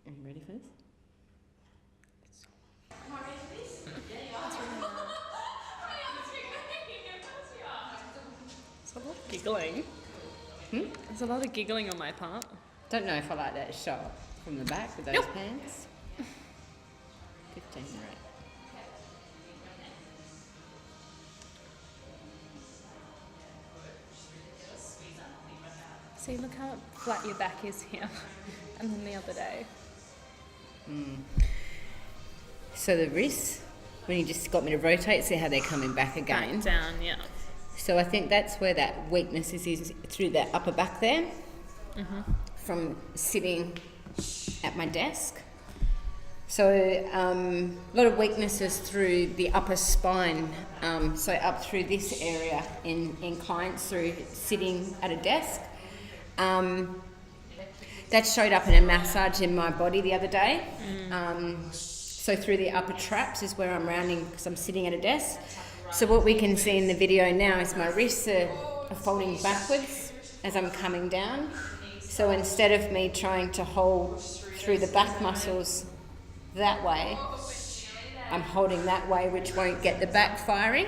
Are you ready for this? Am I ready for this? Yeah, you are. There's a lot of giggling. There's a lot of giggling on my part. Don't know if I like that shot from the back with those pants. 15, right? See, look how flat your back is here. And then the other day. So the wrists, when you just got me to rotate, see how they're coming back again. Back down, yeah. So I think that's where that weakness is through that upper back there, from sitting at my desk. So a lot of weaknesses through the upper spine, so up through this area in clients through sitting at a desk. That showed up in a massage in my body the other day. So through the upper traps is where I'm rounding because I'm sitting at a desk. So what we can see in the video now is my wrists are folding backwards as I'm coming down. So instead of me trying to hold through the back muscles that way, I'm holding that way, which won't get the back firing.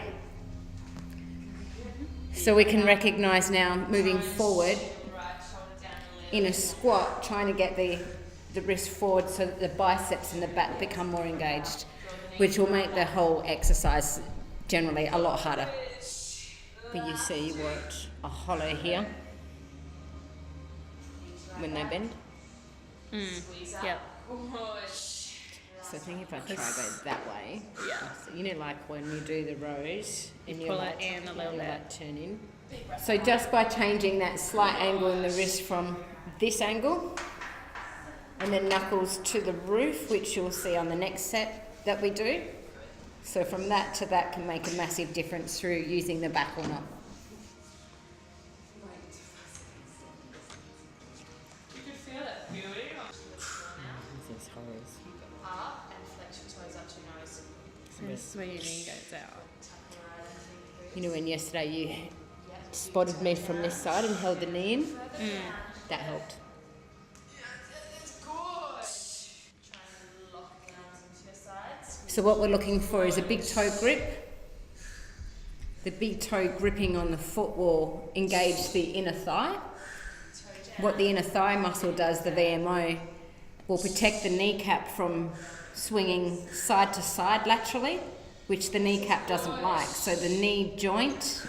So we can recognise now moving forward in a squat, trying to get the wrist forward so that the biceps and the back become more engaged, which will make the whole exercise generally a lot harder. But you see, you watch a hollow here when they bend. Yep. So I think if I try to go that way, Yeah. so, you know, like when you do the rows and You you're pull like, it in a little you bit. like turn in. So just by changing that slight angle in the wrist from this angle, and then knuckles to the roof, which you'll see on the next set that we do. So from that to that can make a massive difference through using the back or not. You can feel it building. This is horrors. Up and flex your toes up to your nose. So this is where your knee goes out. You know when yesterday you spotted me from this side and held the knee in? That helped. So what we're looking for is a big toe grip. The big toe gripping on the foot will engage the inner thigh. What the inner thigh muscle does, the VMO, will protect the kneecap from swinging side to side laterally, which the kneecap doesn't like. So the knee joint,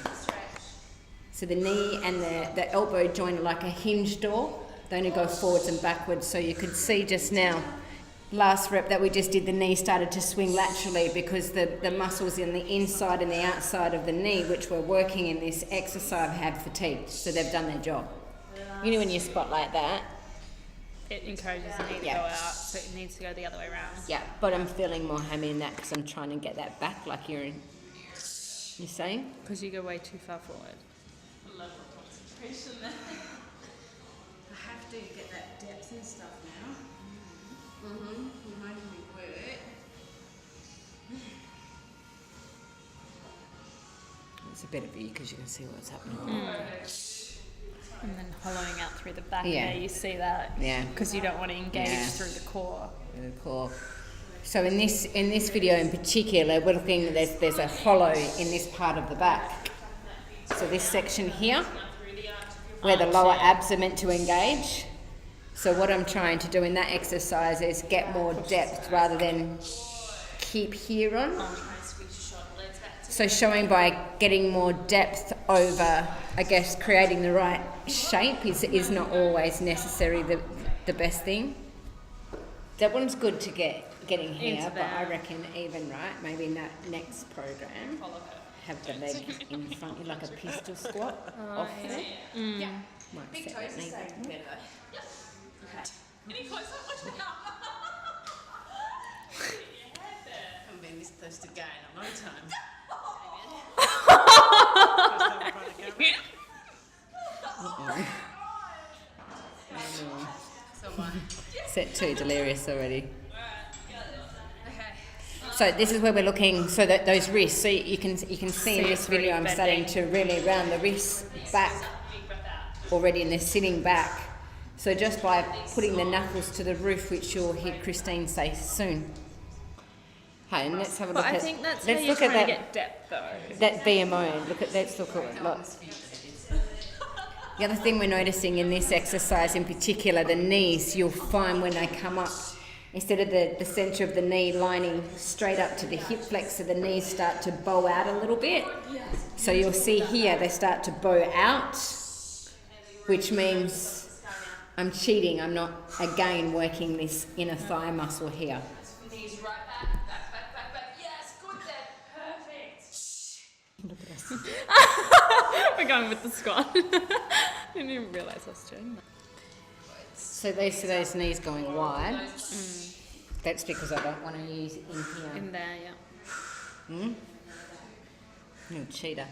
so the knee and the elbow joint are like a hinge door. They only go forwards and backwards. So you could see just now, last rep that we just did, the knee started to swing laterally because the muscles in the inside and the outside of the knee, which we're working in this exercise, have fatigued. So they've done their job. You know when you spot like that? It encourages the knee to go out, so it needs to go the other way around. Yeah, but I'm feeling more hammy in that because I'm trying to get that back like you're saying? Because you go way too far forward. Level of concentration there. I have to get that depth and stuff now. You're making me work. It's a better view because you can see what's happening. And then hollowing out through the back Yeah. there, you see that? Yeah. Because you don't want to engage Yeah. through the core. Really cool. So in this video in particular, we're looking, there's a hollow in this part of the back. So this section here, where the lower abs are meant to engage. So what I'm trying to do in that exercise is get more depth rather than keep here on. So showing by getting more depth over, I guess, creating the right shape is not always necessarily the best thing. That one's good to getting here, Into but there. I reckon even, right, maybe in that next program, have the leg in front, like a pistol squat off there. Might Big set toes that knee are back staying more. better though. Yep. Okay. Any closer? Watch out. Haven't been this close to gain a long time. So am I. Set 2, delirious already. Okay. So this is where we're looking, so that those wrists, so you can see in this it's really video I'm starting bending. to really round the wrists back already, and they're sitting back. So just by putting the knuckles to the roof, which you'll hear Christine say soon. Hey, and let's have a look But I at. think that's let's how you're look at trying that. to get depth though. That BMO. Let's look at it. Look. The other thing we're noticing in this exercise, in particular, the knees, you'll find when they come up, instead of the centre of the knee lining straight up to the hip flexor, the knees start to bow out a little bit. So you'll see here they start to bow out, which means I'm cheating. I'm not, again, working this inner thigh muscle here. Knees right back. Yes, good then. Perfect. Look at us. We're going with the squat. I didn't even realise I was doing that. So those knees going wide. That's because I don't want to use it in here. In there, yeah. You cheater.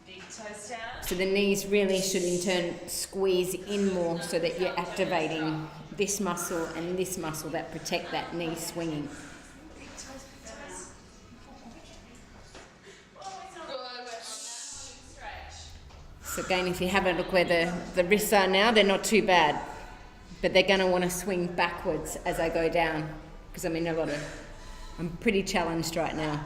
Big toes down. So the knees really should in turn squeeze in more so that you're activating this muscle and this muscle that protect that knee swinging. So again, if you have a look where the wrists are now, they're not too bad. But they're going to want to swing backwards as I go down. Because I'm in I'm pretty challenged right now.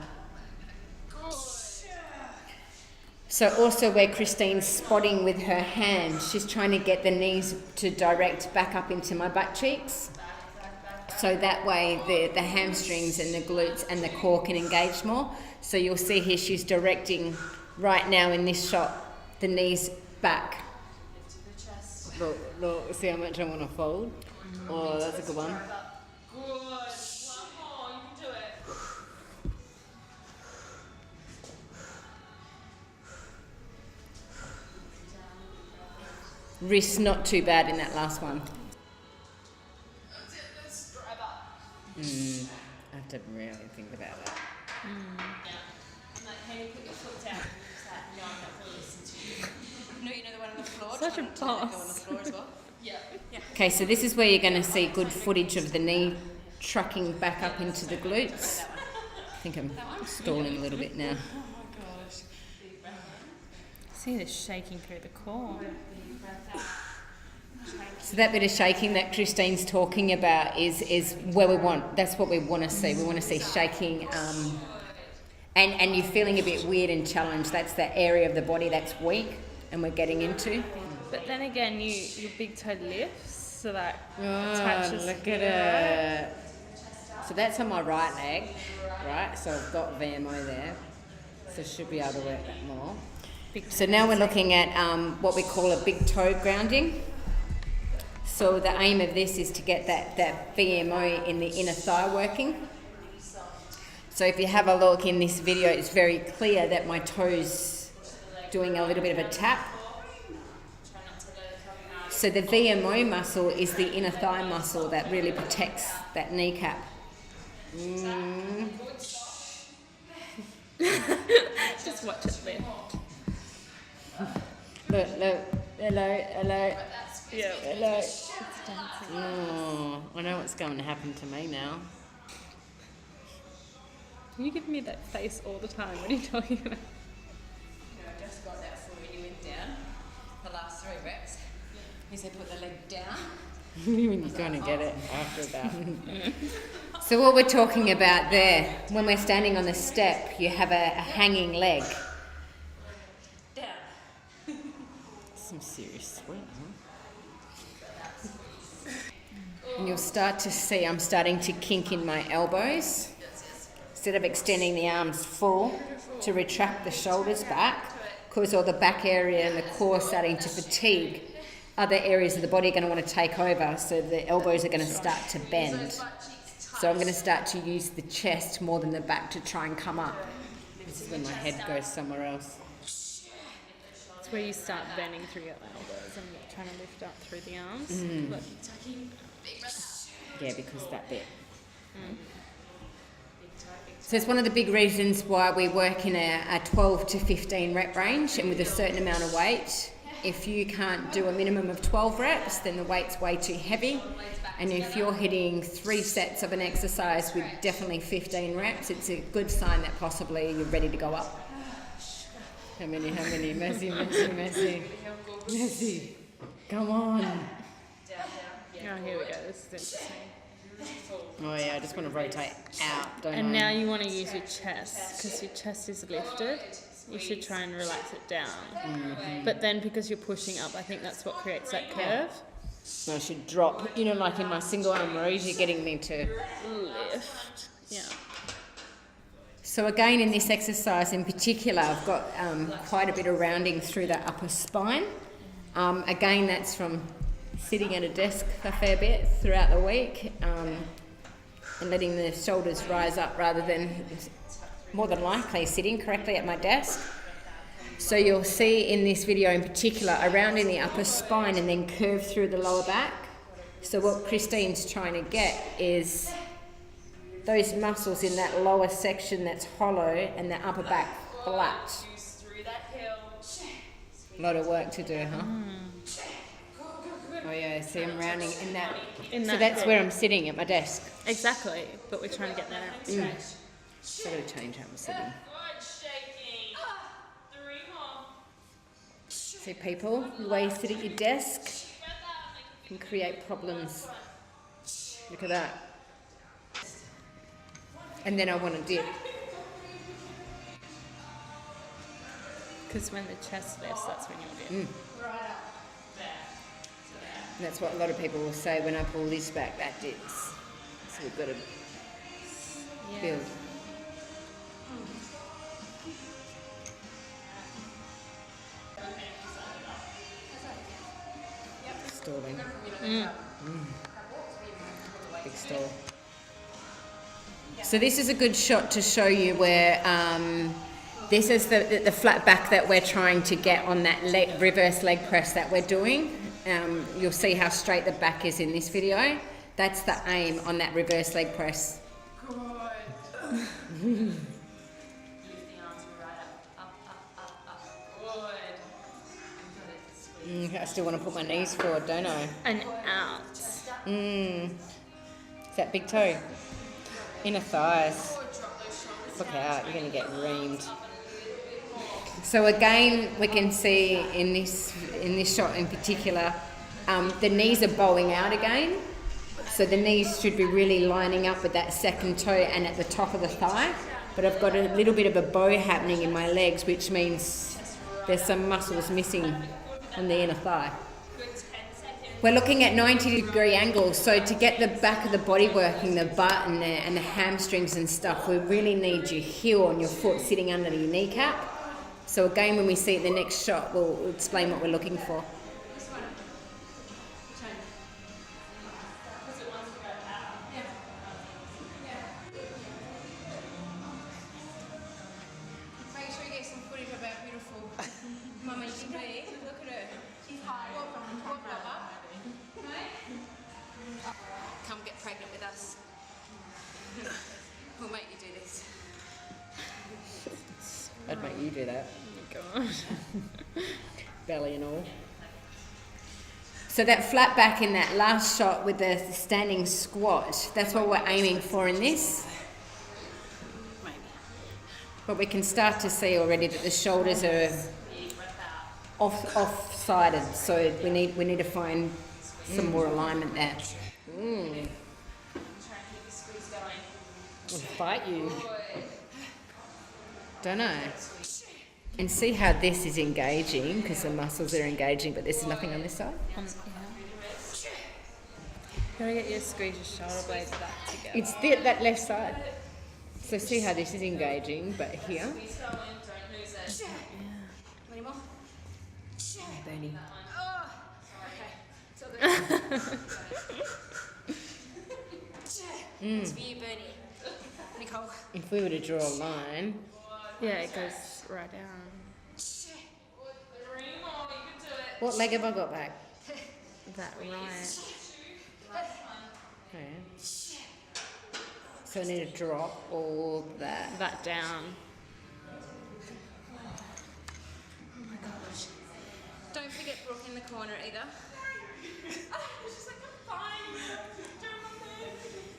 So also where Christine's spotting with her hand, she's trying to get the knees to direct back up into my butt cheeks. So that way the hamstrings and the glutes and the core can engage more. So you'll see here she's directing right now in this shot the knees back. Look, see how much I want to fold? Oh, that's a good one. Good. One more. You can do it. Wrists not too bad in that last one. That's it. Let's drive up. I have to really think about that. Yeah. I'm like, hey, put your foot down. She's like, no, I'm not going to listen to you. No, you know the one on the floor? Such a Do you want to go on the boss. floor as well? Yeah. Okay, so this is where you're going to see good footage of the knee trucking back up into the glutes. I think I'm stalling a little bit now. Oh my gosh. Big breath in. See this shaking through the core. Big breath out. So that bit of shaking that Christine's talking about is where we want. That's what we want to see. We want to see shaking, and you're feeling a bit weird and challenged. That's the area of the body that's weak, and we're getting into. But then again, your big toe lifts, so that Oh, touches. look at it. So that's on my right leg, right? So I've got VMO there. So I should be able to work that more. So now we're looking at what we call a big toe grounding. So the aim of this is to get that VMO in the inner thigh working. So if you have a look in this video, it's very clear that my toes doing a little bit of a tap. So the VMO muscle is the inner thigh muscle that really protects that kneecap. Just watch it lift. Look, hello. Yeah. Hello. It's dancing. Oh, I know what's going to happen to me now. You give me that face all the time. What are you talking about? No, I just got that for when you went down. The last 3 reps. He said put the leg down. When you're going to get it after that. So what we're talking about there, when we're standing on the step, you have a hanging leg. Down. Some serious sweat, And you'll start to see I'm starting to kink in my elbows. Instead of extending the arms full to retract the shoulders back, because all the back area and the core starting to fatigue, other areas of the body are going to want to take over, so the elbows are going to start to bend. So I'm going to start to use the chest more than the back to try and come up. This is when my head goes somewhere else. It's where you start bending through your elbows and trying to lift up through the arms. Look. Yeah, because that bit. So it's one of the big reasons why we work in a 12 to 15 rep range and with a certain amount of weight. If you can't do a minimum of 12 reps, then the weight's way too heavy. And if you're hitting 3 sets of an exercise with definitely 15 reps, it's a good sign that possibly you're ready to go up. How many? Messy. Come on. Oh, here we go. This is interesting. Oh yeah, I just want to rotate out, don't And I? now you want to use your chest because your chest is lifted. You should try and relax it down. But then because you're pushing up, I think that's what creates that curve. So I should drop, you know, like in my single arm rows, you're getting me to Lift. Yeah. So again, in this exercise in particular, I've got quite a bit of rounding through that upper spine. Again, that's from sitting at a desk a fair bit throughout the week and letting the shoulders rise up rather than, more than likely, sitting correctly at my desk. So you'll see in this video in particular, a round in the upper spine and then curve through the lower back. So what Christine's trying to get is those muscles in that lower section that's hollow and the upper back flat. A lot of work to do, huh? Oh yeah, see I'm rounding in that. So that's where I'm sitting at my desk. Exactly, but we're trying to get that out. So I've got to change how I'm sitting. See people, the way you sit at your desk can create problems. Look at that. And then I want to dip. Because when the chest lifts, that's when you'll dip. And that's what a lot of people will say when I pull this back, that dips. So we've got to build. Stalling. Big stall. So this is a good shot to show you where this is the flat back that we're trying to get on that reverse leg press that we're doing. You'll see how straight the back is in this video. That's the aim on that reverse leg press. Good. I still want to put my knees forward, don't I? And out. Is that big toe? Inner thighs. Look out, you're going to get reamed. So again, we can see in this shot in particular, the knees are bowing out again. So the knees should be really lining up with that second toe and at the top of the thigh. But I've got a little bit of a bow happening in my legs, which means there's some muscles missing on the inner thigh. We're looking at 90-degree angles, so to get the back of the body working, the butt and the hamstrings and stuff, we really need your heel on your foot sitting under your kneecap. So again, when we see it in the next shot, we'll explain what we're looking for. Make sure you get some footage of our beautiful mummy to be. Look at her. She's high. Come get pregnant with us. We'll make you do this. I'd make you do that. Oh my God. Belly and all. So that flat back in that last shot with the standing squat, that's what we're aiming for in this. But we can start to see already that the shoulders are off-sided, so we need to find some more alignment there. I'll fight you. Don't know. And see how this is engaging, because the muscles are engaging, but there's nothing on this side. Yeah. Gotta get you to squeeze your shoulder blades back together. It's that left side. So see how this is engaging, but here. Any more? Bernie. Oh, okay. It's for you, Bernie. Nicole. If we were to draw a line, Yeah, it goes right down. what leg have I got back? That right. Oh, yeah. So I need to drop all that. That down. Oh my gosh. Don't forget Brooke in the corner either. She's like, I'm fine.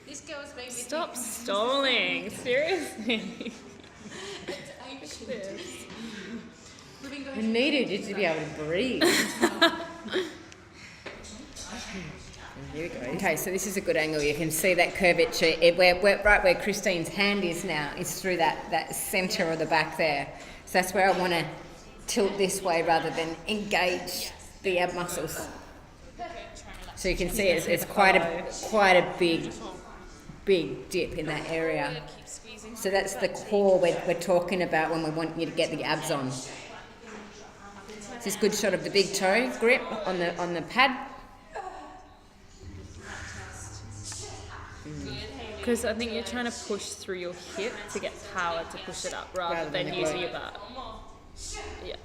This girl's been with Stop me. stalling. Seriously. It's ancient. This. We've been I going needed you to be able to breathe. You we go. Okay, so this is a good angle. You can see that curvature. Right where Christine's hand is now is through that centre of the back there. So that's where I want to tilt this way rather than engage the ab muscles. So you can see it's quite a big dip in that area. So that's the core we're talking about when we want you to get the abs on. This is a good shot of the big toe grip on the pad. Because I think you're trying to push through your hip to get power to push it up rather than using your butt. Yeah.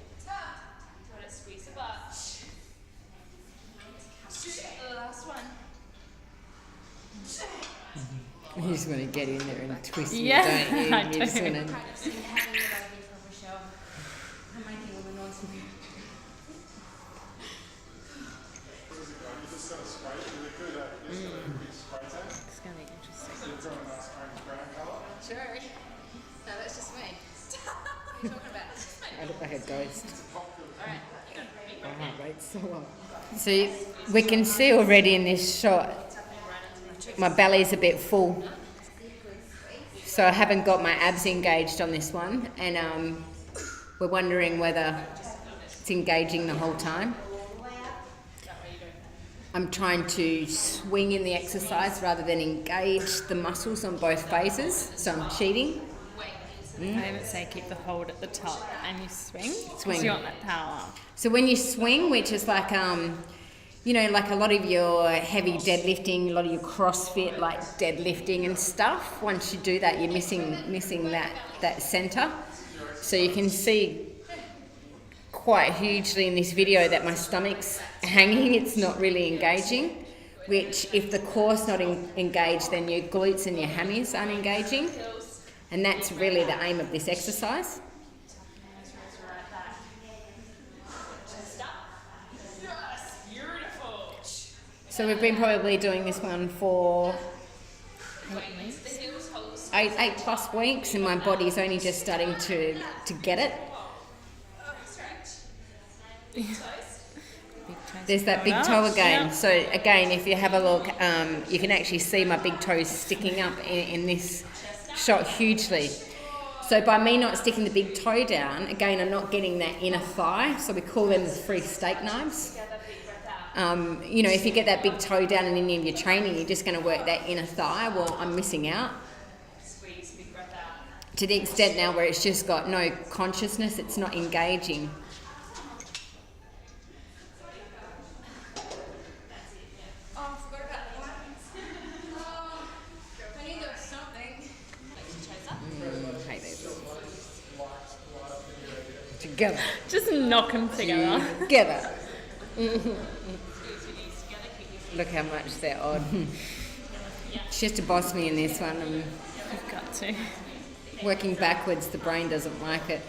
Last one. You just want to get in there and twist Yeah, it, don't you? I You just do. want to... Practicing having it over from Rochelle. I'm making all the noise from you. It's going to be interesting. Sure. No, that's just me. What are you talking about? I look like a ghost. Alright, you got it. My heart rate's so up. So we can see already in this shot, my belly's a bit full. So I haven't got my abs engaged on this one, and we're wondering whether it's engaging the whole time. I'm trying to swing in the exercise rather than engage the muscles on both phases, so I'm cheating. I would say keep the hold at the top and you swing. Swing. 'Cause you want that power. So when you swing, which is like, like a lot of your heavy deadlifting, a lot of your CrossFit, like deadlifting and stuff, once you do that, you're missing that centre. So you can see quite hugely in this video that my stomach's hanging, it's not really engaging, which if the core's not engaged, then your glutes and your hammies aren't engaging. And that's really the aim of this exercise. So we've been probably doing this one for 8 plus weeks, and my body's only just starting to get it. There's that big toe again. Yeah. So again, if you have a look, you can actually see my big toes sticking up in this shot hugely. So by me not sticking the big toe down, again, I'm not getting that inner thigh. So we call them the free steak knives. If you get that big toe down in any of your training, you're just going to work that inner thigh. Well, I'm missing out. To the extent now where it's just got no consciousness, it's not engaging. Oh, I forgot about the buttons. Oh, I need to something. Together. Just knock them together. Together. Look how much they're odd. She has to boss me in this one. I'm You've got to. working backwards, the brain doesn't like it.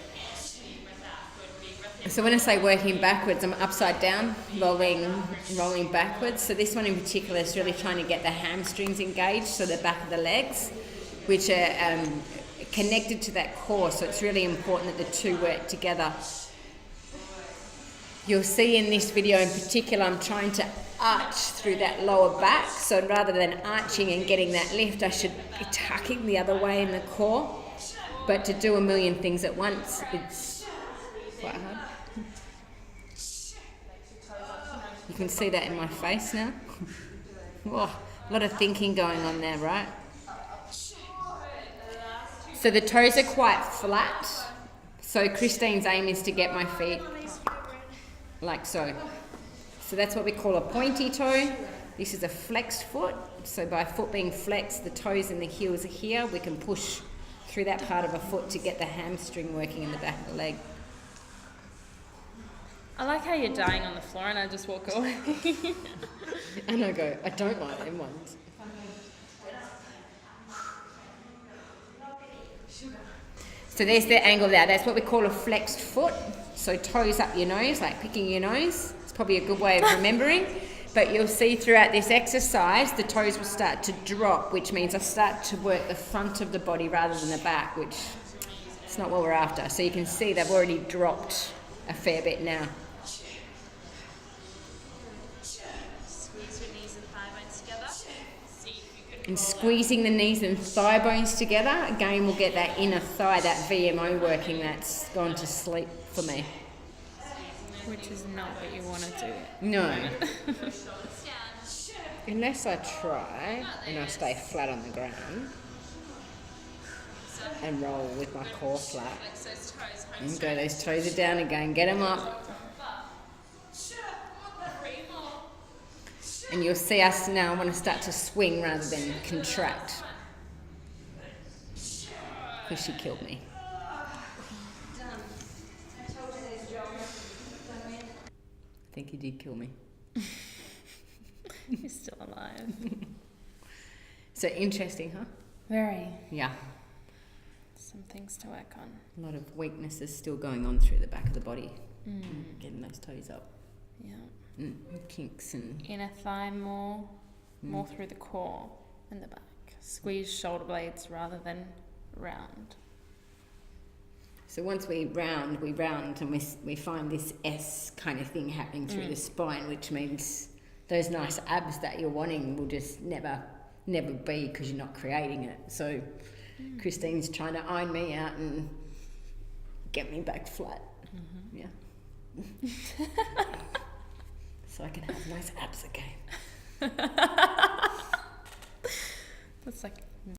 So when I say working backwards, I'm upside down, rolling backwards. So this one in particular is really trying to get the hamstrings engaged, so the back of the legs, which are connected to that core. So it's really important that the two work together. You'll see in this video in particular, I'm trying to arch through that lower back. So rather than arching and getting that lift, I should be tucking the other way in the core. But to do a million things at once, it's quite hard. You can see that in my face now. Whoa, a lot of thinking going on there, right? So the toes are quite flat. So Christine's aim is to get my feet like so. So that's what we call a pointy toe. This is a flexed foot. So by foot being flexed, the toes and the heels are here. We can push through that part of a foot to get the hamstring working in the back of the leg. I like how you're dying on the floor and I just walk away. And I go, I don't like them ones. So there's the angle there. That's what we call a flexed foot. So toes up your nose, like picking your nose. It's probably a good way of remembering. But you'll see throughout this exercise, the toes will start to drop, which means I start to work the front of the body rather than the back, which is not what we're after. So you can see they've already dropped a fair bit now. Squeeze your knees and thigh bones And squeezing the knees and thigh bones together, again we'll get that inner thigh, that VMO working that's gone to sleep for me. Which is not what you want to do. No. Unless I try and I stay flat on the ground and roll with my core flat. And go, those toes are down again, get them up. And you'll see us now want to start to swing rather than contract. Because she killed me. I think you did kill me. You're still alive. So interesting, huh? Very. Yeah. Some things to work on. A lot of weaknesses still going on through the back of the body. Getting those toes up. Yeah. Kinks and... Inner thigh more through the core and the back. Squeeze shoulder blades rather than round. So once we round and we find this S kind of thing happening through the spine, which means those nice abs that you're wanting will just never be because you're not creating it. So Christine's trying to iron me out and get me back flat. Yeah. So I can have nice abs again. That's like